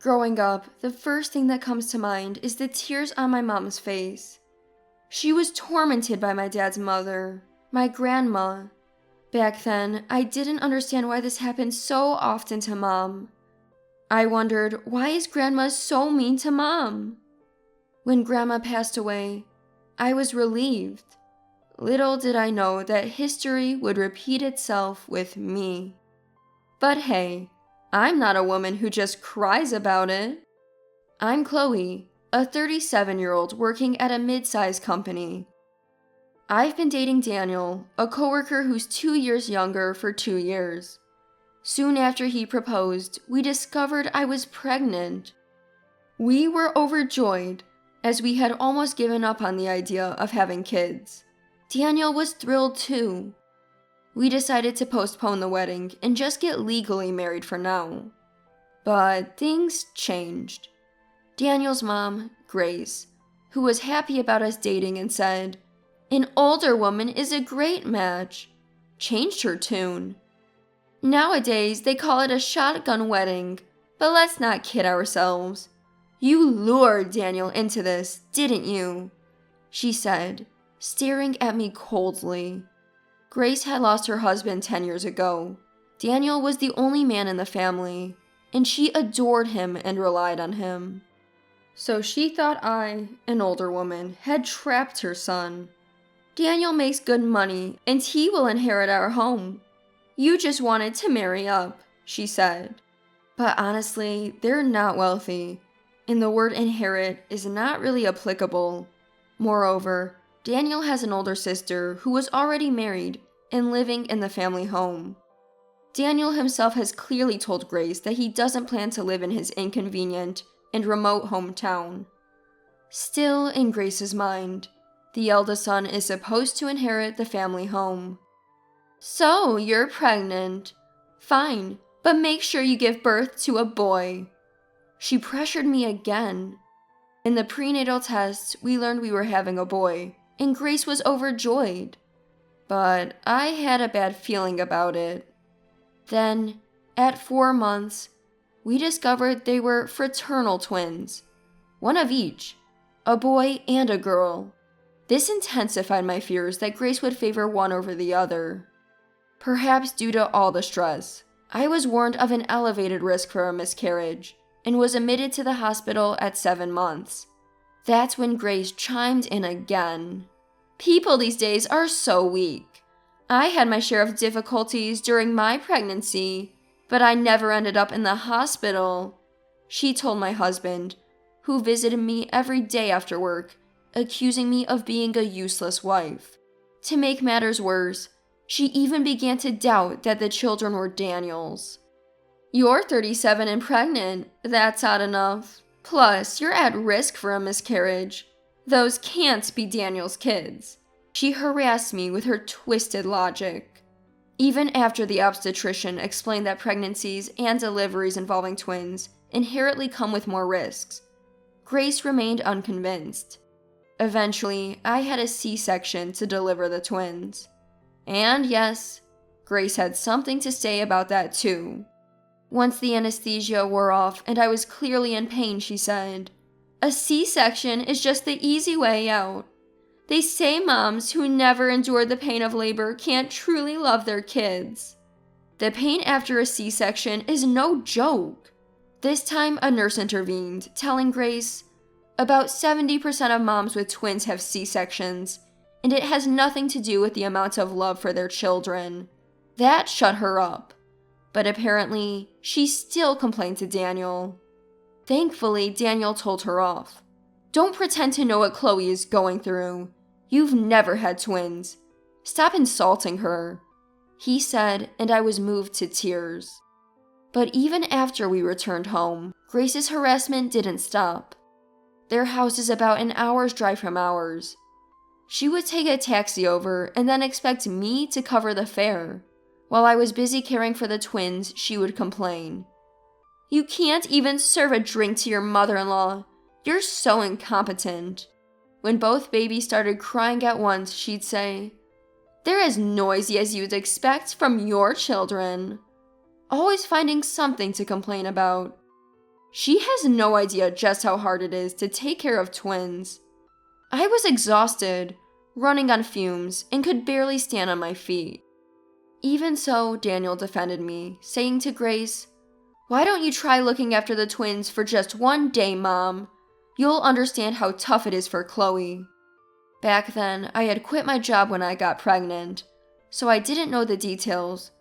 Growing up, the first thing that comes to mind is the tears on my mom's face. She was tormented by my dad's mother, my grandma. Back then, I didn't understand why this happened so often to Mom. I wondered, why is Grandma so mean to Mom? When Grandma passed away, I was relieved. Little did I know that history would repeat itself with me. But hey, I'm not a woman who just cries about it. I'm Chloe, a 37-year-old working at a mid-sized company. I've been dating Daniel, a coworker who's 2 years younger, for 2 years. Soon after he proposed, we discovered I was pregnant. We were overjoyed, as we had almost given up on the idea of having kids. Daniel was thrilled too. We decided to postpone the wedding and just get legally married for now. But things changed. Daniel's mom, Grace, who was happy about us dating and said, "An older woman is a great match," changed her tune. Nowadays, they call it a shotgun wedding, but let's not kid ourselves. "You lured Daniel into this, didn't you?" she said, staring at me coldly. Grace had lost her husband 10 years ago. Daniel was the only man in the family, and she adored him and relied on him. So she thought I, an older woman, had trapped her son. "Daniel makes good money, and he will inherit our home. You just wanted to marry up," she said. But honestly, they're not wealthy, and the word inherit is not really applicable. Moreover, Daniel has an older sister who was already married and living in the family home. Daniel himself has clearly told Grace that he doesn't plan to live in his inconvenient and remote hometown. Still, in Grace's mind, the eldest son is supposed to inherit the family home. "So, you're pregnant. Fine, but make sure you give birth to a boy." She pressured me again. In the prenatal tests, we learned we were having a boy, and Grace was overjoyed. But I had a bad feeling about it. Then, at 4 months, we discovered they were fraternal twins, one of each, a boy and a girl. This intensified my fears that Grace would favor one over the other. Perhaps due to all the stress, I was warned of an elevated risk for a miscarriage and was admitted to the hospital at 7 months. That's when Grace chimed in again. "People these days are so weak. I had my share of difficulties during my pregnancy, but I never ended up in the hospital," she told my husband, who visited me every day after work, accusing me of being a useless wife. To make matters worse, she even began to doubt that the children were Daniel's. "You're 37 and pregnant, that's odd enough. Plus, you're at risk for a miscarriage. Those can't be Daniel's kids." She harassed me with her twisted logic. Even after the obstetrician explained that pregnancies and deliveries involving twins inherently come with more risks, Grace remained unconvinced. Eventually, I had a C-section to deliver the twins. And yes, Grace had something to say about that too. Once the anesthesia wore off and I was clearly in pain, she said, "A C-section is just the easy way out. They say moms who never endured the pain of labor can't truly love their kids. The pain after a C-section is no joke." This time, a nurse intervened, telling Grace, "About 70% of moms with twins have C-sections, and it has nothing to do with the amount of love for their children." That shut her up. But apparently, she still complained to Daniel. Thankfully, Daniel told her off. "Don't pretend to know what Chloe is going through. You've never had twins. Stop insulting her," he said, and I was moved to tears. But even after we returned home, Grace's harassment didn't stop. Their house is about an hour's drive from ours. She would take a taxi over and then expect me to cover the fare. While I was busy caring for the twins, she would complain. "You can't even serve a drink to your mother-in-law. You're so incompetent." When both babies started crying at once, she'd say, "They're as noisy as you'd expect from your children." Always finding something to complain about. She has no idea just how hard it is to take care of twins. I was exhausted, running on fumes, and could barely stand on my feet. Even so, Daniel defended me, saying to Grace, "Why don't you try looking after the twins for just one day, Mom? You'll understand how tough it is for Chloe." Back then, I had quit my job when I got pregnant, so I didn't know the details,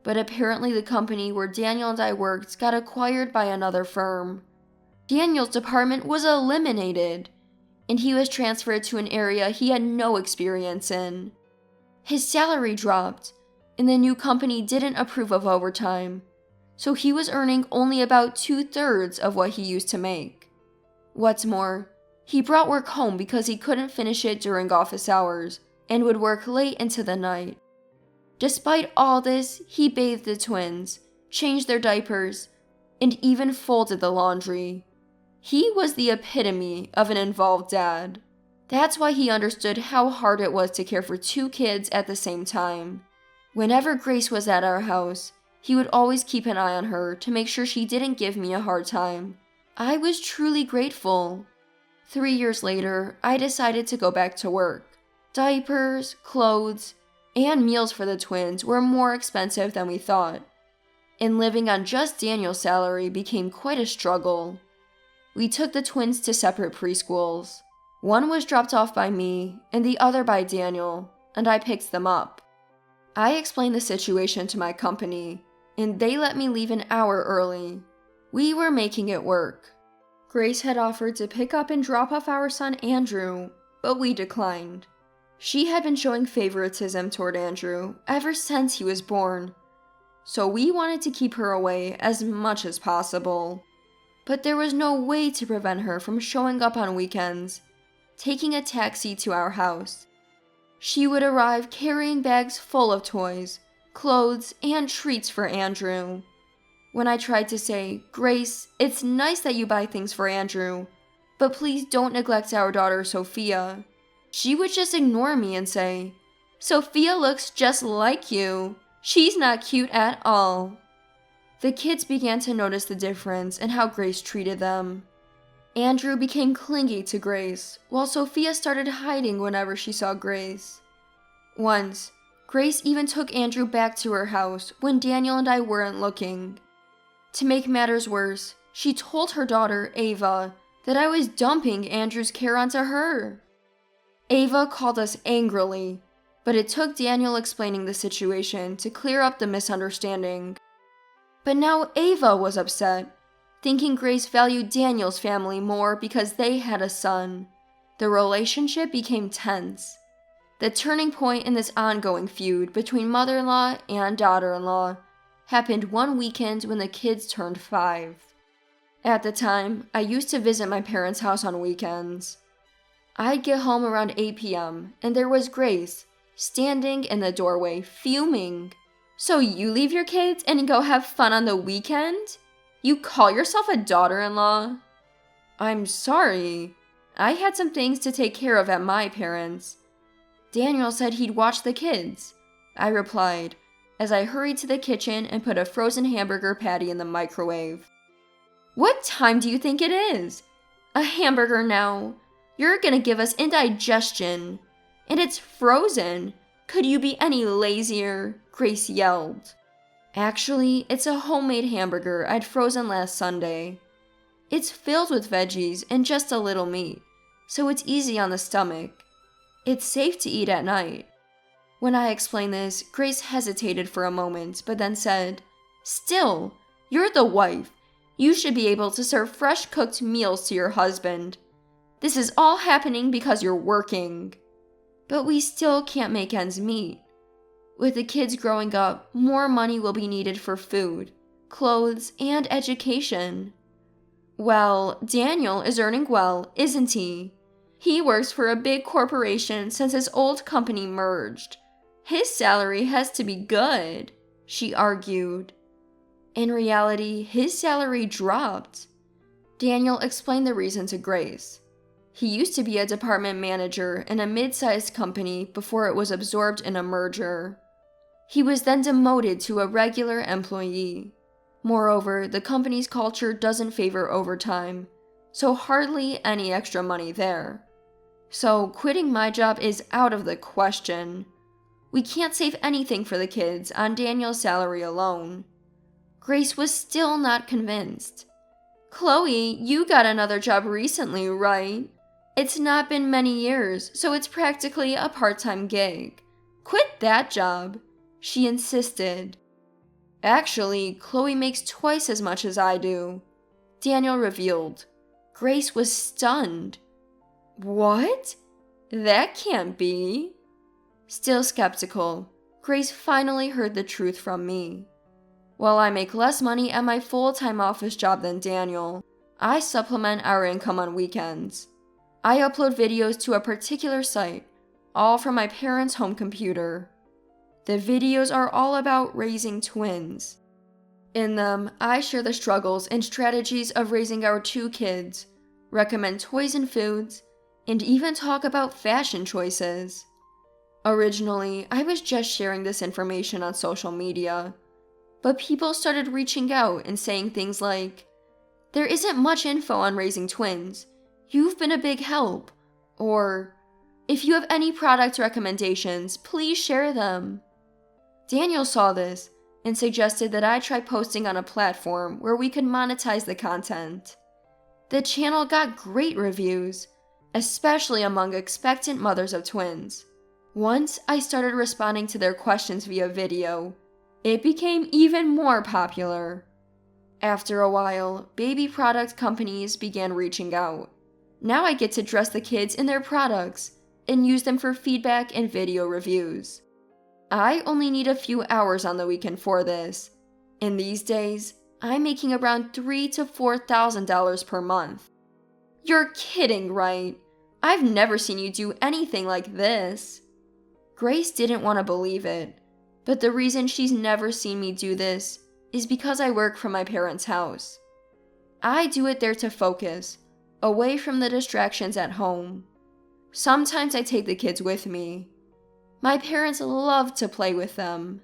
but apparently the company where Daniel and I worked got acquired by another firm. Daniel's department was eliminated, and he was transferred to an area he had no experience in. His salary dropped, and the new company didn't approve of overtime, so he was earning only about 2/3 of what he used to make. What's more, he brought work home because he couldn't finish it during office hours and would work late into the night. Despite all this, he bathed the twins, changed their diapers, and even folded the laundry. He was the epitome of an involved dad. That's why he understood how hard it was to care for 2 kids at the same time. Whenever Grace was at our house, he would always keep an eye on her to make sure she didn't give me a hard time. I was truly grateful. 3 years later, I decided to go back to work. Diapers, clothes, and meals for the twins were more expensive than we thought, and living on just Daniel's salary became quite a struggle. We took the twins to separate preschools. One was dropped off by me, and the other by Daniel, and I picked them up. I explained the situation to my company, and they let me leave an hour early. We were making it work. Grace had offered to pick up and drop off our son Andrew, but we declined. She had been showing favoritism toward Andrew ever since he was born, so we wanted to keep her away as much as possible. But there was no way to prevent her from showing up on weekends, taking a taxi to our house. She would arrive carrying bags full of toys, clothes, and treats for Andrew. When I tried to say, "Grace, it's nice that you buy things for Andrew, but please don't neglect our daughter Sophia," she would just ignore me and say, "Sophia looks just like you. She's not cute at all." The kids began to notice the difference in how Grace treated them. Andrew became clingy to Grace, while Sophia started hiding whenever she saw Grace. Once, Grace even took Andrew back to her house when Daniel and I weren't looking. To make matters worse, she told her daughter, Ava, that I was dumping Andrew's care onto her. Ava called us angrily, but it took Daniel explaining the situation to clear up the misunderstanding. But now Ava was upset, thinking Grace valued Daniel's family more because they had a son. The relationship became tense. The turning point in this ongoing feud between mother-in-law and daughter-in-law happened one weekend when the kids turned 5. At the time, I used to visit my parents' house on weekends. I'd get home around 8 p.m., and there was Grace, standing in the doorway, fuming. "So you leave your kids and go have fun on the weekend? You call yourself a daughter-in-law?" "I'm sorry. I had some things to take care of at my parents'. Daniel said he'd watch the kids," I replied, as I hurried to the kitchen and put a frozen hamburger patty in the microwave. "What time do you think it is? A hamburger now? You're gonna give us indigestion. And it's frozen. Could you be any lazier?" Grace yelled. "Actually, it's a homemade hamburger I'd frozen last Sunday. It's filled with veggies and just a little meat, so it's easy on the stomach. It's safe to eat at night." When I explained this, Grace hesitated for a moment, but then said, "Still, you're the wife. You should be able to serve fresh cooked meals to your husband. This is all happening because you're working." But we still can't make ends meet. With the kids growing up, more money will be needed for food, clothes, and education. Well, Daniel is earning well, isn't he? He works for a big corporation since his old company merged. His salary has to be good, she argued. In reality, his salary dropped. Daniel explained the reason to Grace. He used to be a department manager in a mid-sized company before it was absorbed in a merger. He was then demoted to a regular employee. Moreover, the company's culture doesn't favor overtime, so hardly any extra money there. So quitting my job is out of the question. We can't save anything for the kids on Daniel's salary alone. Grace was still not convinced. Chloe, you got another job recently, right? It's not been many years, so it's practically a part-time gig. Quit that job, she insisted. Actually, Chloe makes twice as much as I do, Daniel revealed. Grace was stunned. What? That can't be. Still skeptical, Grace finally heard the truth from me. While I make less money at my full-time office job than Daniel, I supplement our income on weekends. I upload videos to a particular site, all from my parents' home computer. The videos are all about raising twins. In them, I share the struggles and strategies of raising our 2 kids, recommend toys and foods, and even talk about fashion choices. Originally, I was just sharing this information on social media, but people started reaching out and saying things like, "There isn't much info on raising twins. You've been a big help," or, "If you have any product recommendations, please share them." Daniel saw this and suggested that I try posting on a platform where we could monetize the content. The channel got great reviews, especially among expectant mothers of twins. Once I started responding to their questions via video, it became even more popular. After a while, baby product companies began reaching out. Now I get to dress the kids in their products and use them for feedback and video reviews. I only need a few hours on the weekend for this, and these days, I'm making around $3,000 to $4,000 per month. You're kidding, right? I've never seen you do anything like this. Grace didn't want to believe it, but the reason she's never seen me do this is because I work from my parents' house. I do it there to focus, away from the distractions at home. Sometimes I take the kids with me. My parents love to play with them.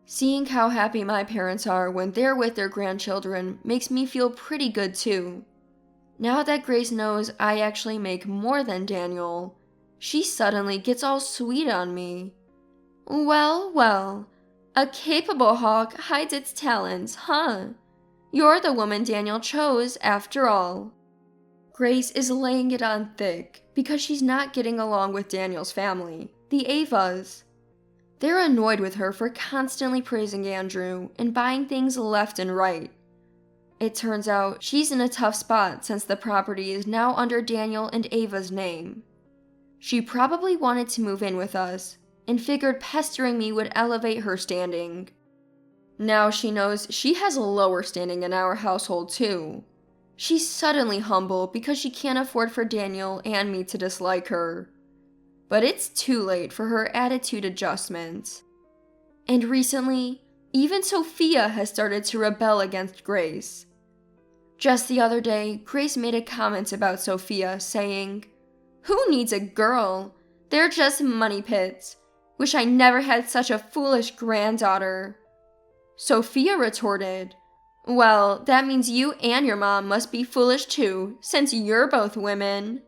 Seeing how happy my parents are when they're with their grandchildren makes me feel pretty good too. Now that Grace knows I actually make more than Daniel, she suddenly gets all sweet on me. Well, well, a capable hawk hides its talons, huh? You're the woman Daniel chose, after all. Grace is laying it on thick because she's not getting along with Daniel's family, the Avas. They're annoyed with her for constantly praising Andrew and buying things left and right. It turns out she's in a tough spot since the property is now under Daniel and Ava's name. She probably wanted to move in with us and figured pestering me would elevate her standing. Now she knows she has a lower standing in our household too. She's suddenly humble because she can't afford for Daniel and me to dislike her. But it's too late for her attitude adjustments. And recently, even Sophia has started to rebel against Grace. Just the other day, Grace made a comment about Sophia, saying, "Who needs a girl? They're just money pits. Wish I never had such a foolish granddaughter." Sophia retorted, "Well, that means you and your mom must be foolish too, since you're both women."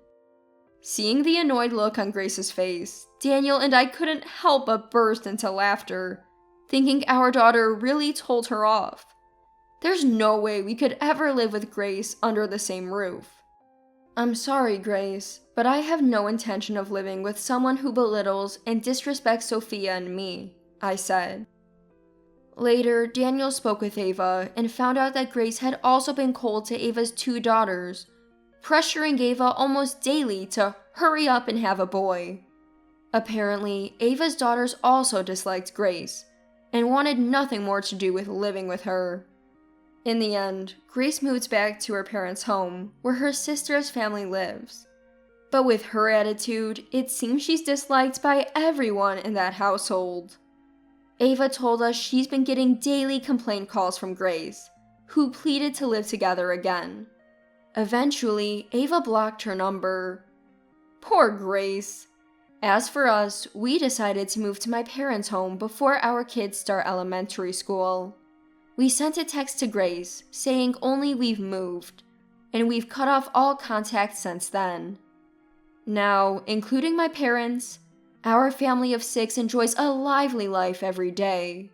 Seeing the annoyed look on Grace's face, Daniel and I couldn't help but burst into laughter, thinking our daughter really told her off. There's no way we could ever live with Grace under the same roof. "I'm sorry, Grace, but I have no intention of living with someone who belittles and disrespects Sophia and me," I said. Later, Daniel spoke with Ava and found out that Grace had also been cold to Ava's 2 daughters, pressuring Ava almost daily to hurry up and have a boy. Apparently, Ava's daughters also disliked Grace and wanted nothing more to do with living with her. In the end, Grace moves back to her parents' home, where her sister's family lives. But with her attitude, it seems she's disliked by everyone in that household. Ava told us she's been getting daily complaint calls from Grace, who pleaded to live together again. Eventually, Ava blocked her number. Poor Grace. As for us, we decided to move to my parents' home before our kids start elementary school. We sent a text to Grace saying only we've moved, and we've cut off all contact since then. Now, including my parents, our family of 6 enjoys a lively life every day.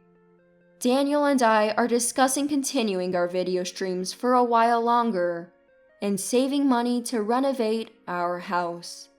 Daniel and I are discussing continuing our video streams for a while longer and saving money to renovate our house.